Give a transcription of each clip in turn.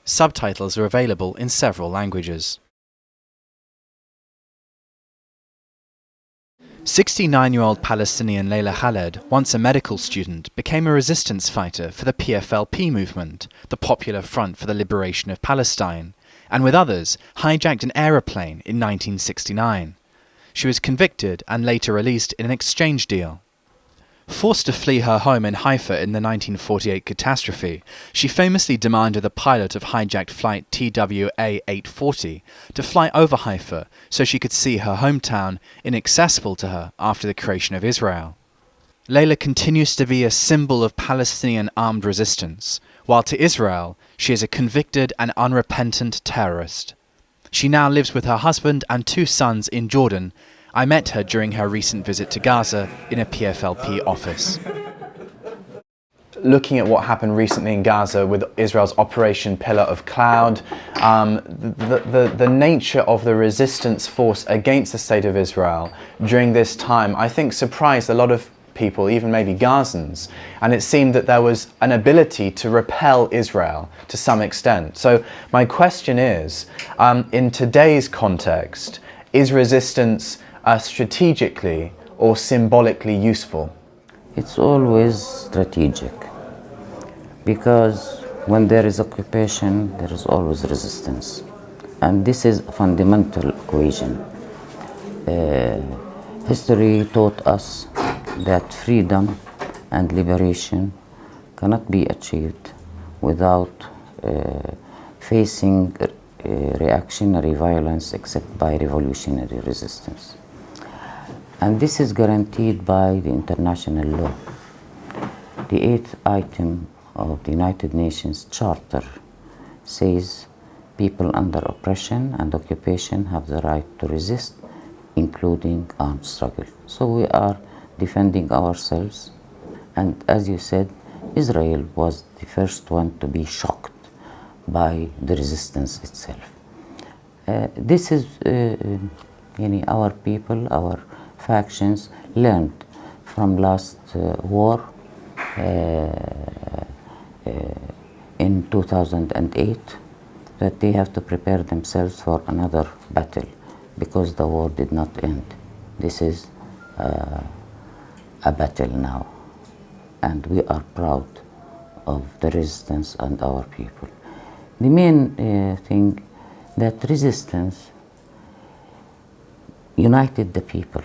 Subtitles are available in several languages. 69-year-old Palestinian Layla Khaled, once a medical student, became a resistance fighter for the PFLP movement, the Popular Front for the Liberation of Palestine, and with others hijacked an aeroplane in 1969. She was convicted and later released in an exchange deal. Forced to flee her home in Haifa in the 1948 catastrophe, she famously demanded the pilot of hijacked flight TWA-840 to fly over Haifa so she could see her hometown inaccessible to her after the creation of Israel. Layla continues to be a symbol of Palestinian armed resistance, while to Israel she is a convicted and unrepentant terrorist. She now lives with her husband and 2 sons in Jordan. I met her during her recent visit to Gaza in a PFLP office. Looking at what happened recently in Gaza with Israel's Operation Pillar of Cloud, the nature of the resistance force against the State of Israel during this time, I think surprised a lot of people, even maybe Gazans, and it seemed that there was an ability to repel Israel to some extent. So my question is, in today's context, is resistance strategically or symbolically useful? It's always strategic, because when there is occupation, there is always resistance. And this is a fundamental equation. History taught us that freedom and liberation cannot be achieved without facing reactionary violence except by revolutionary resistance. And this is guaranteed by the international law. The 8th item of the United Nations Charter says people under oppression and occupation have the right to resist, including armed struggle. So we are defending ourselves, and as you said, Israel was the first one to be shocked by the resistance itself. This is our people, our factions learned from last war in 2008 that they have to prepare themselves for another battle because the war did not end. This is a battle now, and we are proud of the resistance and our people. The main thing that resistance united the people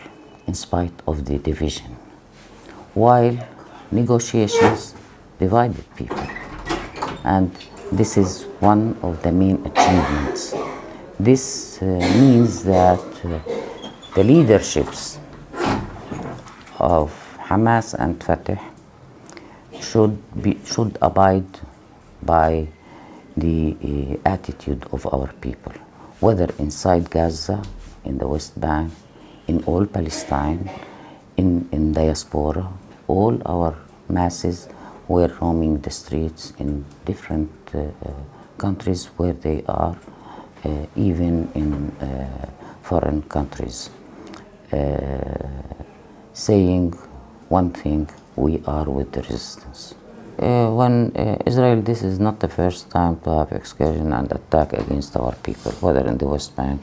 in spite of the division, while negotiations divided people. And this is one of the main achievements. This means that the leaderships of Hamas and Fatah should abide by the attitude of our people, whether inside Gaza, in the West Bank, in all Palestine, in diaspora. All our masses were roaming the streets in different countries where they are, even in foreign countries, saying one thing: we are with the resistance. When Israel, this is not the first time to have excursion and attack against our people, whether in the West Bank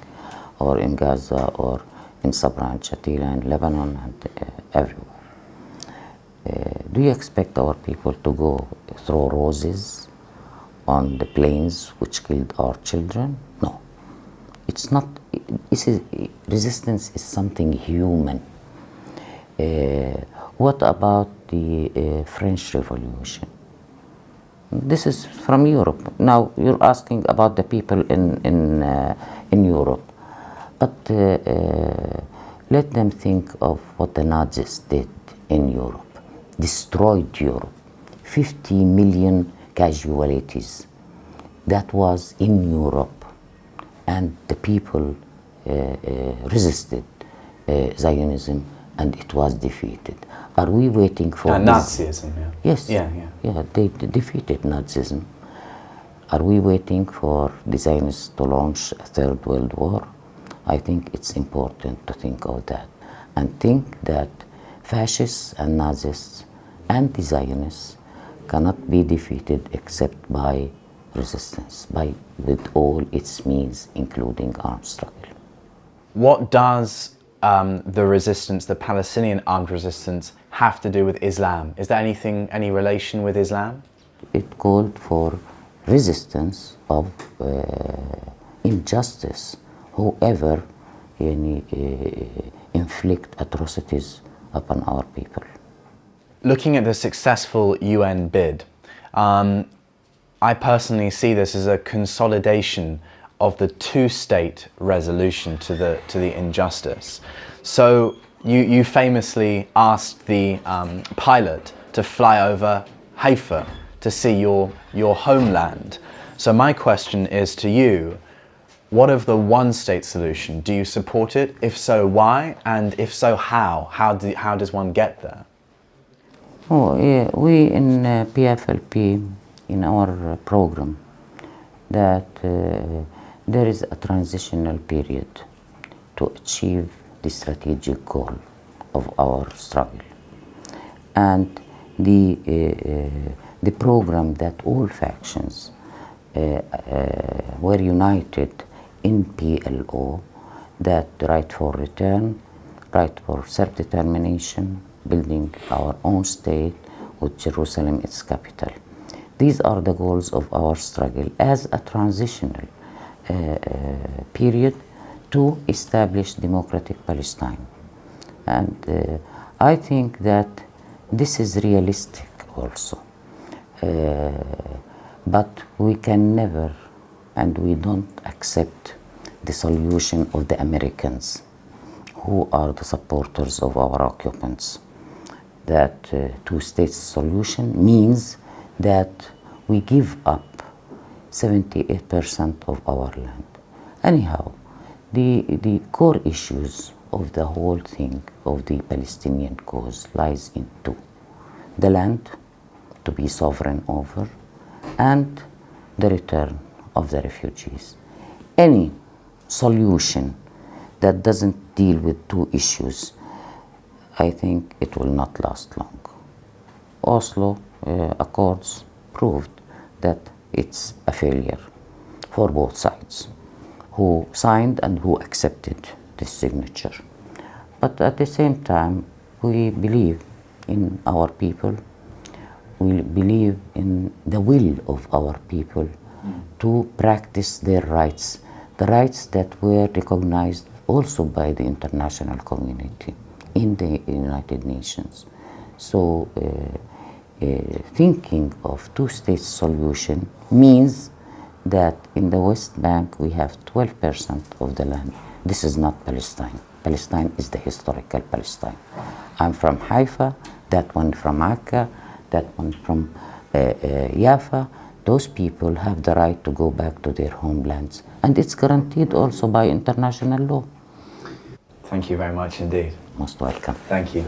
or in Gaza or in Sabra and Shatila in Lebanon and everywhere. Do you expect our people to go throw roses on the planes which killed our children? No. It's not. Resistance is something human. What about the French Revolution? This is from Europe. Now you're asking about the people in Europe, but let them think of what the Nazis did in Europe. Destroyed Europe, 50 million casualties. That was in Europe, and the people resisted Zionism, and it was defeated. Are we waiting for Nazism? Yeah. Yes. Yeah. They defeated Nazism. Are we waiting for the Zionists to launch a third world war? I think it's important to think of that, and think that fascists and Nazis and the Zionists cannot be defeated except by resistance with all its means, including armed struggle. What does the resistance, the Palestinian armed resistance, have to do with Islam? Is there any relation with Islam? It called for resistance of injustice, whoever inflict atrocities upon our people. Looking at the successful UN bid, I personally see this as a consolidation of the two-state resolution to the injustice. So you famously asked the pilot to fly over Haifa to see your homeland. So my question is to you, what of the one-state solution? Do you support it? If so, why? And if so, how? How does one get there? Oh, yeah, we in PFLP, in our program, that there is a transitional period to achieve the strategic goal of our struggle. And the program that all factions were united in PLO, that right for return, right for self-determination, building our own state with Jerusalem its capital. These are the goals of our struggle as a transitional period to establish democratic Palestine. And I think that this is realistic also. But we can never, and we don't accept the solution of the Americans, who are the supporters of our occupants. That two-state solution means that we give up 78% of our land. Anyhow, the core issues of the whole thing, of the Palestinian cause, lies in two: the land to be sovereign over, and the return of the refugees. Any solution that doesn't deal with two issues, I think it will not last long. Oslo Accords proved that it's a failure for both sides, who signed and who accepted this signature. But at the same time, we believe in our people. We believe in the will of our people to practice their rights, the rights that were recognized also by the international community in the United Nations. So thinking of two-state solution means that in the West Bank we have 12% of the land. This is not Palestine. Palestine is the historical Palestine. I'm from Haifa, that one from Akka, that one from Jaffa. Those people have the right to go back to their homelands, and it's guaranteed also by international law. Thank you very much indeed. Most welcome. Thank you.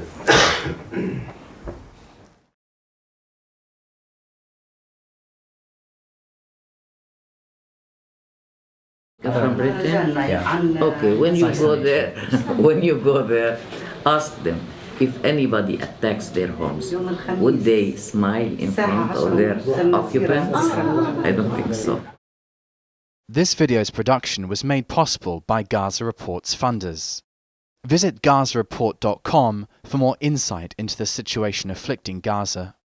From Britain? Yeah. Okay, when you go there, ask them if anybody attacks their homes, would they smile in front of their occupants? I don't think so. This video's production was made possible by Gaza Report's funders. Visit GazaReport.com for more insight into the situation afflicting Gaza.